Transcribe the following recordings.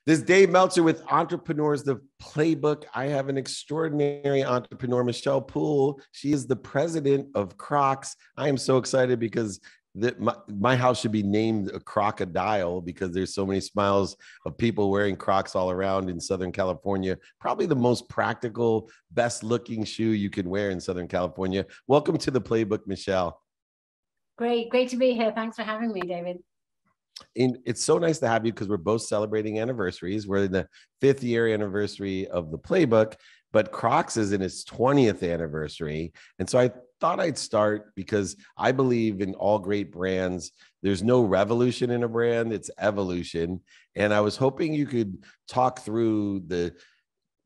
This is Dave Meltzer with Entrepreneurs, the Playbook. I have an extraordinary entrepreneur, Michelle Poole. She is the president of Crocs. I am so excited because my house should be named a crocodile because there's so many smiles of people wearing Crocs all around in Southern California. Probably the most practical, best looking shoe you can wear in Southern California. Welcome to the Playbook, Michelle. Great to be here. Thanks for having me, David. And it's so nice to have you because we're both celebrating anniversaries. We're in the 5th year anniversary of the Playbook, but Crocs is in its 20th anniversary. And so I thought I'd start because I believe in all great brands. There's no revolution in a brand, it's evolution. And I was hoping you could talk through the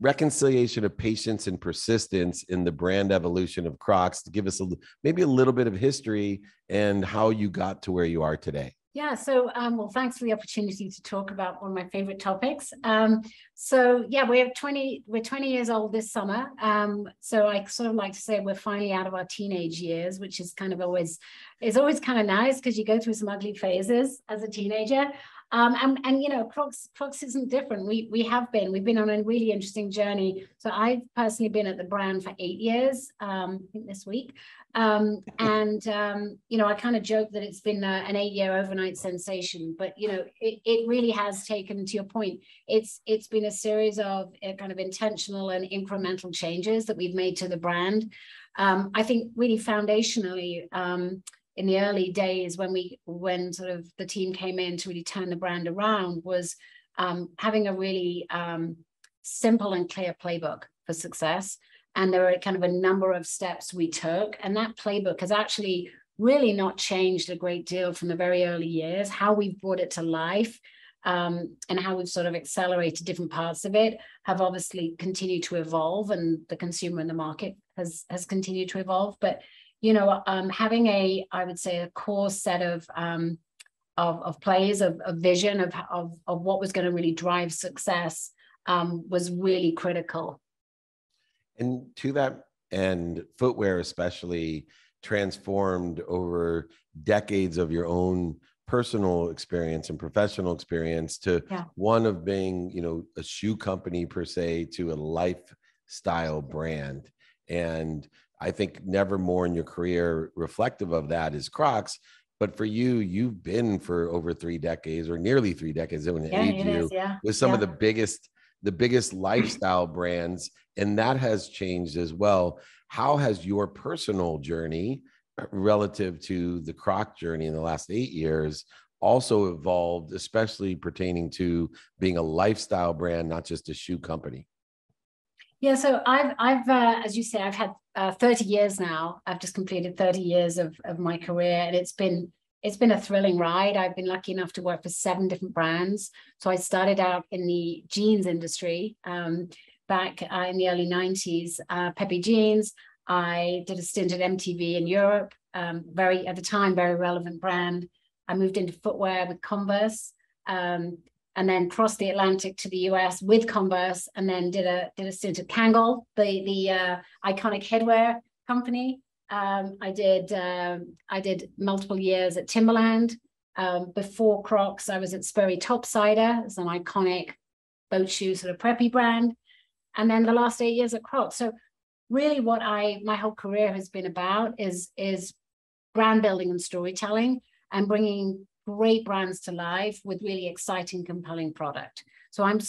reconciliation of patience and persistence in the brand evolution of Crocs to give us maybe a little bit of history and how you got to where you are today. Yeah, so well, thanks for the opportunity to talk about one of my favorite topics. We're 20 years old this summer. So I sort of like to say we're finally out of our teenage years, which is kind of always kind of nice because you go through some ugly phases as a teenager. And you know, Crocs isn't different. We've been on a really interesting journey. So I've personally been at the brand for 8 years, I think this week. You know, I kind of joke that it's been an 8-year overnight sensation, but you know, it really has taken, to your point, it's been a series of kind of intentional and incremental changes that we've made to the brand. I think really foundationally, in the early days when sort of the team came in to really turn the brand around was having a really simple and clear playbook for success. And there were kind of a number of steps we took. And that playbook has actually really not changed a great deal from the very early years. How we've brought it to life and how we've sort of accelerated different parts of it have obviously continued to evolve, and the consumer and the market has continued to evolve. But you know, having I would say, a core set of plays, of vision of what was going to really drive success was really critical. And to that end, footwear especially transformed over decades of your own personal experience and professional experience to one of being, you know, a shoe company per se to a lifestyle brand. And I think never more in your career reflective of that is Crocs. But for you, you've been for over 3 decades or nearly 3 decades with some of the biggest lifestyle brands, and that has changed as well. How has your personal journey relative to the Croc journey in the last 8 years also evolved, especially pertaining to being a lifestyle brand, not just a shoe company? Yeah, so I've as you say, I've had 30 years now. I've just completed 30 years of my career, and it's been a thrilling ride. I've been lucky enough to work for 7 different brands. So I started out in the jeans industry back in the early 90s, Peppy Jeans. I did a stint at MTV in Europe, at the time, very relevant brand. I moved into footwear with Converse. And then crossed the Atlantic to the US with Converse, and then did a stint at Kangol, the iconic headwear company. I did multiple years at Timberland. Before Crocs, I was at Sperry Topsider. It's an iconic boat shoe sort of preppy brand. And then the last 8 years at Crocs. So really what my whole career has been about is brand building and storytelling, and bringing great brands to life with really exciting, compelling product. So I'm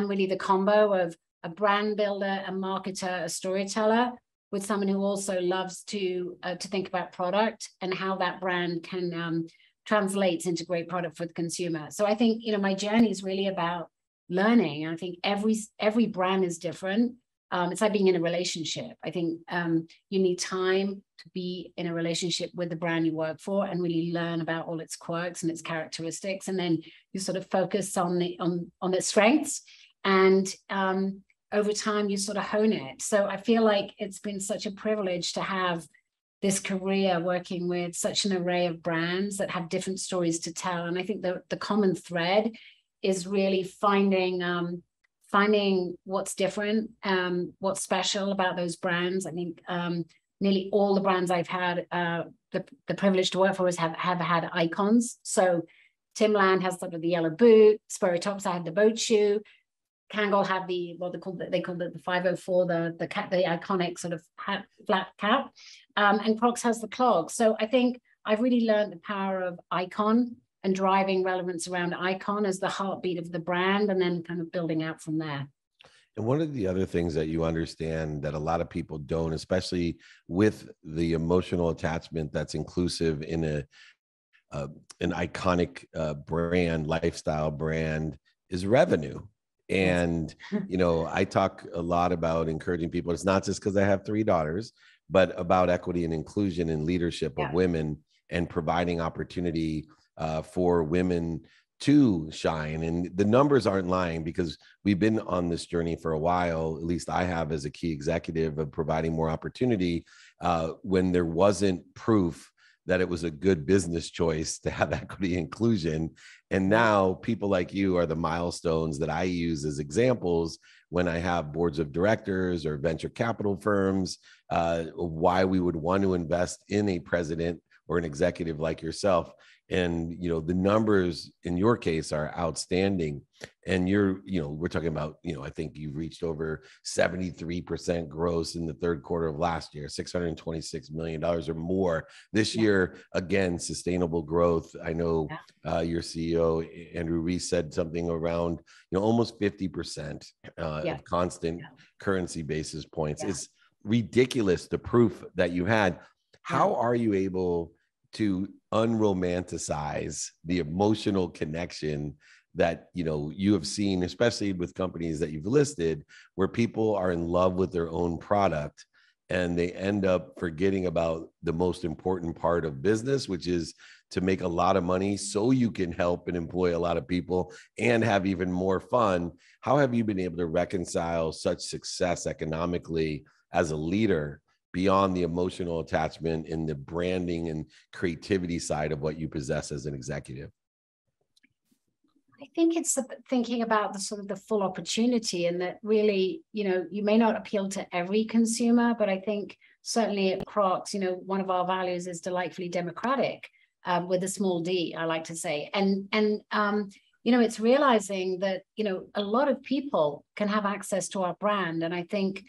really the combo of a brand builder, a marketer, a storyteller, with someone who also loves to think about product and how that brand can translate into great product for the consumer. So I think, you know, my journey is really about learning. I think every brand is different. It's like being in a relationship. I think you need time to be in a relationship with the brand you work for and really learn about all its quirks and its characteristics. And then you sort of focus on its strengths. And over time, you sort of hone it. So I feel like it's been such a privilege to have this career working with such an array of brands that have different stories to tell. And I think the common thread is really finding what's different, what's special about those brands. I think nearly all the brands I've had the privilege to work for have had icons. So Timberland has sort of the yellow boot. Spurry Tops had the boat shoe. Kangol had the, what they called it the 504, the iconic sort of flat cap. And Crocs has the clog. So I think I've really learned the power of icon and driving relevance around icon as the heartbeat of the brand, and then kind of building out from there. And one of the other things that you understand that a lot of people don't, especially with the emotional attachment that's inclusive in an iconic brand, lifestyle brand, is revenue. And, you know, I talk a lot about encouraging people. It's not just because I have 3 daughters, but about equity and inclusion and leadership of women and providing opportunity for women to shine. And the numbers aren't lying, because we've been on this journey for a while, at least I have as a key executive, of providing more opportunity when there wasn't proof that it was a good business choice to have equity inclusion. And now people like you are the milestones that I use as examples when I have boards of directors or venture capital firms, why we would want to invest in a president or an executive like yourself. And, you know, the numbers in your case are outstanding. And you're, you know, we're talking about, you know, I think you've reached over 73% gross in the third quarter of last year, $626 million or more this year. Again, sustainable growth. I know your CEO, Andrew Reese, said something around, you know, almost 50% of constant currency basis points. It's ridiculous, the proof that you had. How are you able to unromanticize the emotional connection that, you know, you have seen, especially with companies that you've listed, where people are in love with their own product and they end up forgetting about the most important part of business, which is to make a lot of money so you can help and employ a lot of people and have even more fun? How have you been able to reconcile such success economically as a leader beyond the emotional attachment and the branding and creativity side of what you possess as an executive? I think it's thinking about the sort of the full opportunity, and that really, you know, you may not appeal to every consumer, but I think certainly at Crocs, you know, one of our values is delightfully democratic, with a small d, I like to say. And you know, it's realizing that, you know, a lot of people can have access to our brand. And I think,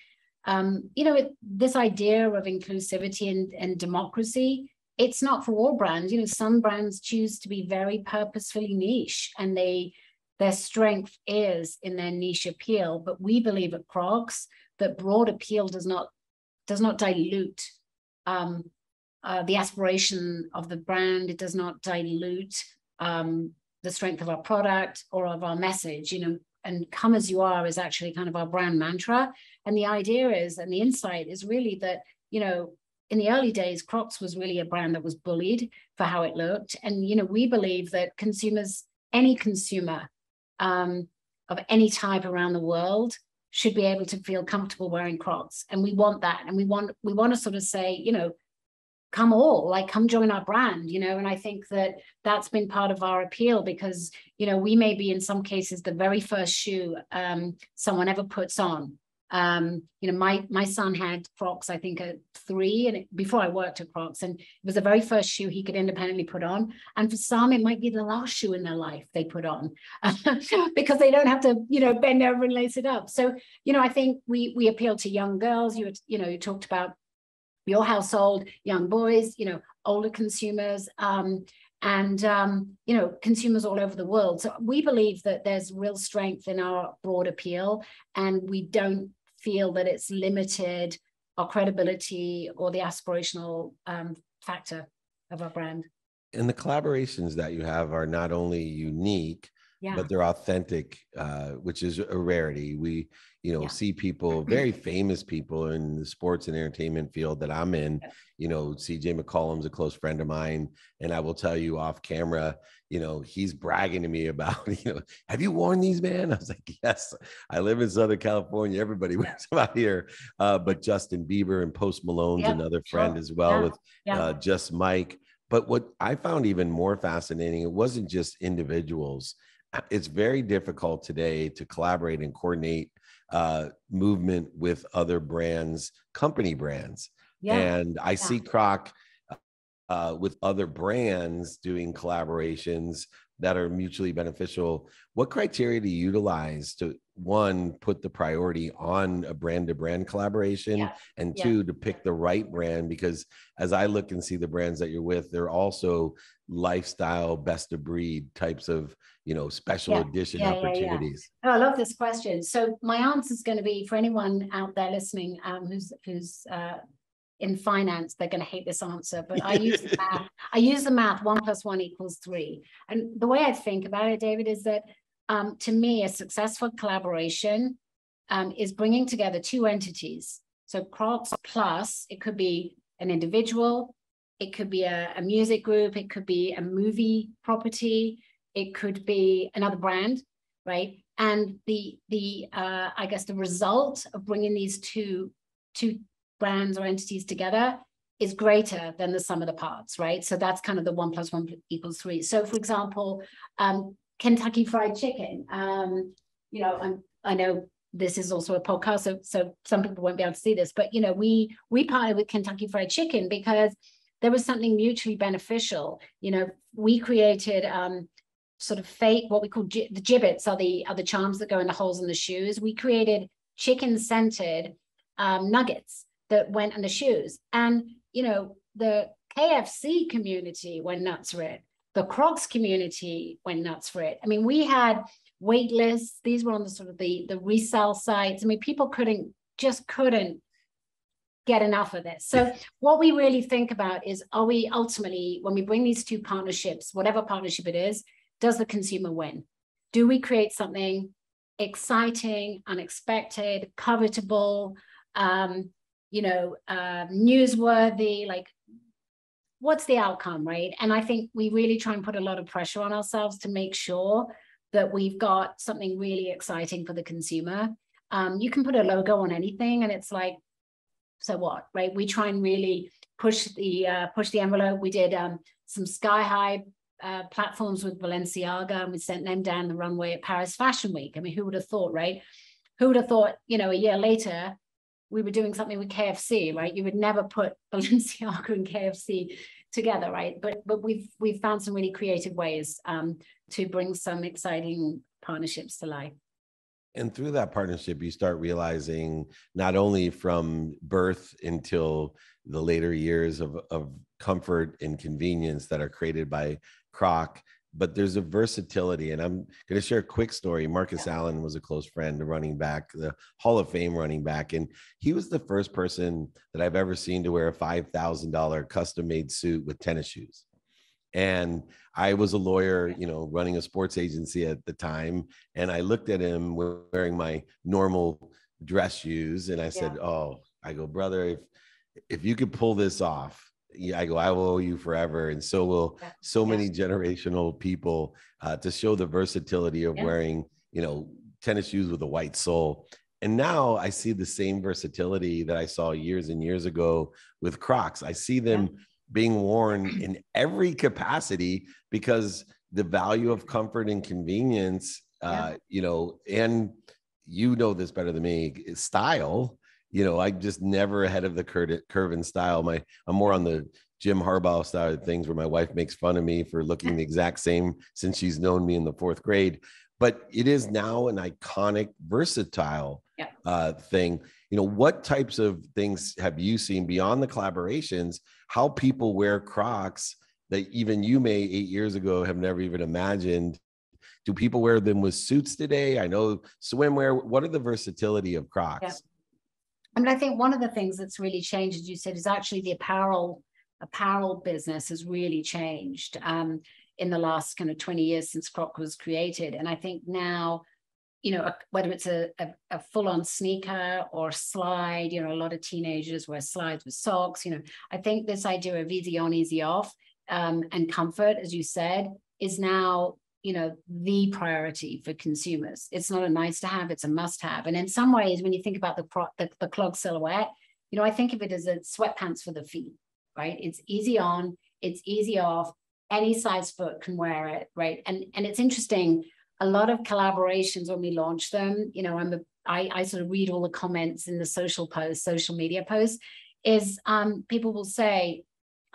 you know, this idea of inclusivity and democracy, it's not for all brands. You know, some brands choose to be very purposefully niche, and their strength is in their niche appeal. But we believe at Crocs that broad appeal does not dilute the aspiration of the brand. It does not dilute the strength of our product or of our message. You know, and come as you are is actually kind of our brand mantra. And the idea is, and the insight is really that, you know, in the early days, Crocs was really a brand that was bullied for how it looked. And, you know, we believe that consumers, any consumer of any type around the world, should be able to feel comfortable wearing Crocs. And we want that. And we want to sort of say, you know, come join our brand, you know. And I think that that's been part of our appeal, because, you know, we may be in some cases the very first shoe someone ever puts on. You know, my son had Crocs, I think at 3, and before I worked at Crocs, and it was the very first shoe he could independently put on. And for some, it might be the last shoe in their life they put on because they don't have to, you know, bend over and lace it up. So, you know, I think we appeal to young girls. You know, you talked about your household, young boys, you know, older consumers, and you know, consumers all over the world. So we believe that there's real strength in our broad appeal, and we don't feel that it's limited our credibility or the aspirational factor of our brand. And the collaborations that you have are not only unique, but they're authentic, which is a rarity. We, you know, see people, very famous people in the sports and entertainment field that I'm in. You know, CJ McCollum's a close friend of mine, and I will tell you off camera, you know, he's bragging to me about, you know, have you worn these, man? I was like, yes, I live in Southern California. Everybody wears them out here. But Justin Bieber and Post Malone's another friend as well, with Just Mike. But what I found even more fascinating, it wasn't just individuals. It's very difficult today to collaborate and coordinate movement with other brands, company brands. And I see Croc with other brands doing collaborations, that are mutually beneficial. What criteria do you utilize to, one, put the priority on a brand to brand collaboration, and two, to pick the right brand? Because as I look and see the brands that you're with, they're also lifestyle, best of breed types of, special edition opportunities. Oh, I love this question. So my answer is going to be, for anyone out there listening, who's in finance, they're going to hate this answer, but I use the math. I use the math 1 + 1 = 3. And the way I think about it, David, is that to me, a successful collaboration is bringing together two entities. So Crocs plus, it could be an individual, it could be a music group, it could be a movie property, it could be another brand, right? And the I guess the result of bringing these two brands or entities together is greater than the sum of the parts, right? So that's kind of the 1 + 1 = 3. So for example, Kentucky Fried Chicken, I know this is also a podcast, so some people won't be able to see this, but we partnered with Kentucky Fried Chicken because there was something mutually beneficial. We created sort of fake, what we call the gibbets are the charms that go in the holes in the shoes. We created chicken scented nuggets that went in the shoes. And, the KFC community went nuts for it. The Crocs community went nuts for it. I mean, we had wait lists. These were on the sort of the resale sites. I mean, people couldn't get enough of this. So what we really think about is, are we ultimately, when we bring these two partnerships, whatever partnership it is, does the consumer win? Do we create something exciting, unexpected, covetable, newsworthy? Like, what's the outcome, right? And I think we really try and put a lot of pressure on ourselves to make sure that we've got something really exciting for the consumer. You can put a logo on anything and it's like, so what, right? We try and really push the envelope. We did some sky high platforms with Balenciaga, and we sent them down the runway at Paris Fashion Week. I mean, who would have thought, right? Who would have thought, a year later, we were doing something with KFC, right? You would never put Balenciaga and KFC together, right? But we've found some really creative ways to bring some exciting partnerships to life. And through that partnership, you start realizing not only from birth until the later years of comfort and convenience that are created by Croc, but there's a versatility. And I'm going to share a quick story. Marcus Allen was a close friend, the running back, the Hall of Fame running back. And he was the first person that I've ever seen to wear a $5,000 custom-made suit with tennis shoes. And I was a lawyer, running a sports agency at the time. And I looked at him wearing my normal dress shoes. And I said, I go, brother, if you could pull this off, I go, I will owe you forever. And so will many generational people, to show the versatility of wearing, tennis shoes with a white sole. And now I see the same versatility that I saw years and years ago with Crocs. I see them being worn in every capacity because the value of comfort and convenience, and this better than me, style. I just never ahead of the curve in style. I'm more on the Jim Harbaugh side of things, where my wife makes fun of me for looking the exact same since she's known me in the 4th grade. But it is now an iconic, versatile thing. What types of things have you seen beyond the collaborations, how people wear Crocs that even you may 8 years ago have never even imagined? Do people wear them with suits today? I know swimwear. What are the versatility of Crocs? Yeah. I mean, I think one of the things that's really changed, as you said, is actually the apparel business has really changed in the last kind of 20 years since Croc was created. And I think now, whether it's a full-on sneaker or slide, a lot of teenagers wear slides with socks. I think this idea of easy on, easy off, and comfort, as you said, is now, the priority for consumers. It's not a nice to have, it's a must have. And in some ways, when you think about the clog silhouette, I think of it as a sweatpants for the feet, right? It's easy on, it's easy off, any size foot can wear it, right? And it's interesting, a lot of collaborations when we launch them, I sort of read all the comments in the social media posts, is people will say,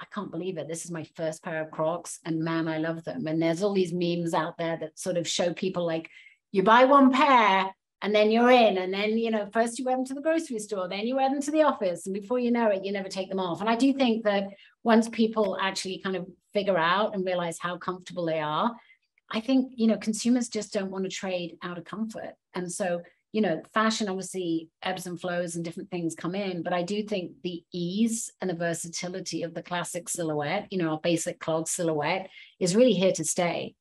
I can't believe it. This is my first pair of Crocs, and man, I love them. And there's all these memes out there that sort of show people like, you buy one pair and then you're in, and then, you know, first you wear them to the grocery store, then you wear them to the office, and before you know it, you never take them off. And I do think that once people actually kind of figure out and realize how comfortable they are, I think, you know, consumers just don't want to trade out of comfort. And so, you know, fashion, obviously ebbs and flows and different things come in, but I do think the ease and the versatility of the classic silhouette, you know, our basic clog silhouette is really here to stay.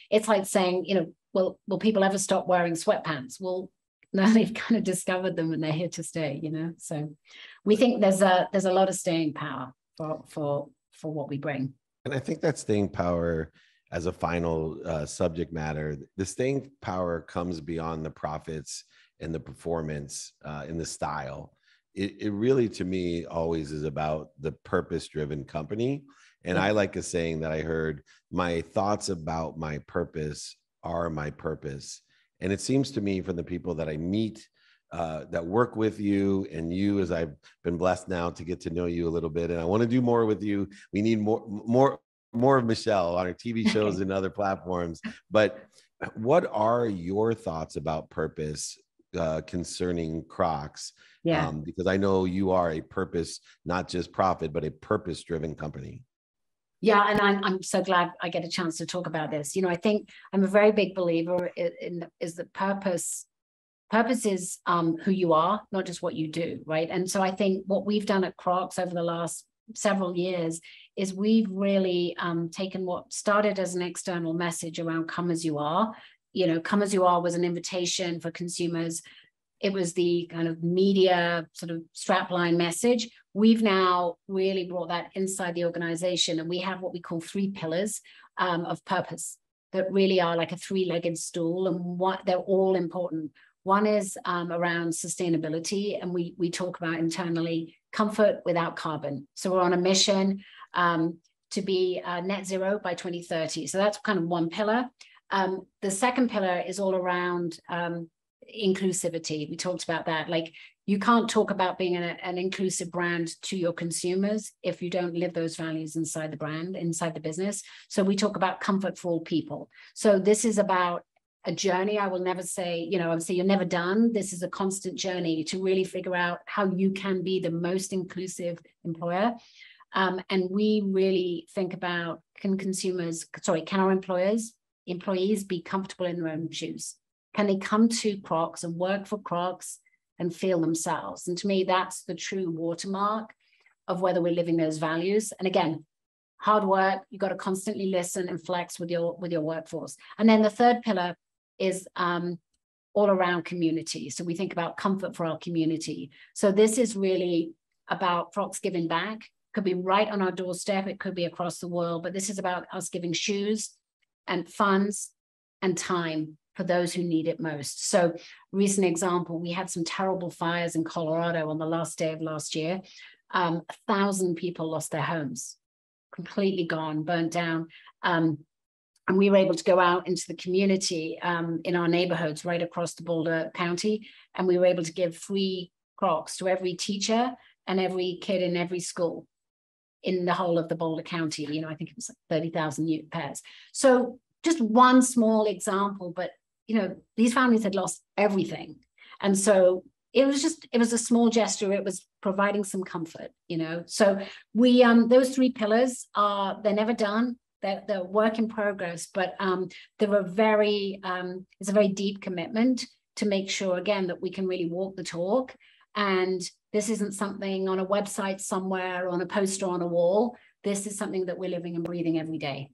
It's like saying, you know, will people ever stop wearing sweatpants? Well, no, they've kind of discovered them and they're here to stay, you know? So we think there's a lot of staying power for what we bring. And I think that staying power as a final subject matter, the staying power comes beyond the profits and the performance and the style. It really, to me, always is about the purpose-driven company. And I like a saying that I heard, my thoughts about my purpose are my purpose. And it seems to me from the people that I meet that work with you, and you, as I've been blessed now to get to know you a little bit, and I want to do more with you. We need more of Michelle on our TV shows and other platforms. But what are your thoughts about purpose concerning Crocs? Yeah. Because I know you are a purpose, not just profit, but a purpose-driven company. Yeah, and I'm so glad I get a chance to talk about this. You know, I think I'm a very big believer in is that purpose is who you are, not just what you do, right? And so I think what we've done at Crocs over the last several years is we've really taken what started as an external message around come as you are. You know, come as you are was an invitation for consumers. It was the kind of media sort of strapline message. We've now really brought that inside the organization, and we have what we call 3 pillars of purpose that really are like a 3-legged stool, and what they're all important. One is around sustainability, and we talk about internally comfort without carbon. So we're on a mission to be net zero by 2030. So that's kind of one pillar. The second pillar is all around inclusivity. We talked about that. Like, you can't talk about being an inclusive brand to your consumers if you don't live those values inside the brand, inside the business. So we talk about comfort for all people. So this is about a journey. I will never say, you know, obviously you're never done. This is a constant journey to really figure out how you can be the most inclusive employer. And we really think about, can our employees be comfortable in their own shoes? Can they come to Crocs and work for Crocs and feel themselves? And to me, that's the true watermark of whether we're living those values. And again, hard work, you've got to constantly listen and flex with your workforce. And then the third pillar is all around community. So we think about comfort for our community. So this is really about Crocs giving back. Could be right on our doorstep, it could be across the world, but this is about us giving shoes and funds and time for those who need it most. So recent example, we had some terrible fires in Colorado on the last day of last year. 1,000 people lost their homes, completely gone, burnt down. And we were able to go out into the community in our neighborhoods right across the Boulder County. And we were able to give free Crocs to every teacher and every kid in every school in the whole of the Boulder County. You know, I think it was like 30,000 pairs. So just one small example, but you know, these families had lost everything. And so it was a small gesture. It was providing some comfort, you know. So we, those 3 pillars they're never done. They're work in progress, but they're it's a very deep commitment to make sure, again, that we can really walk the talk. And this isn't something on a website somewhere, on a poster on a wall. This is something that we're living and breathing every day.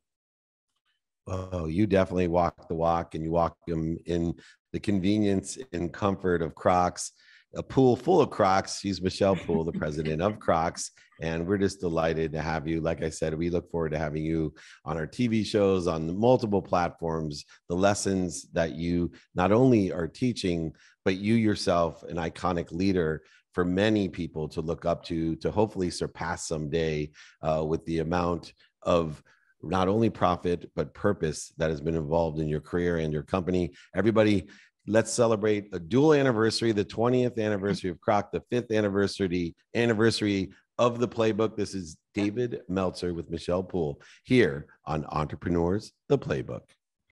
Oh, you definitely walk the walk, and you walk them in the convenience and comfort of Crocs. A Poole full of Crocs. She's Michelle Poole, the president of Crocs, and we're just delighted to have you. Like I said, we look forward to having you on our TV shows, on multiple platforms. The lessons that you not only are teaching, but you yourself, an iconic leader for many people to look up to hopefully surpass someday with the amount of not only profit, but purpose that has been involved in your career and your company. Everybody, let's celebrate a dual anniversary, the 20th anniversary of Croc, the 5th anniversary of the Playbook. This is David Meltzer with Michelle Poole here on Entrepreneurs, the Playbook.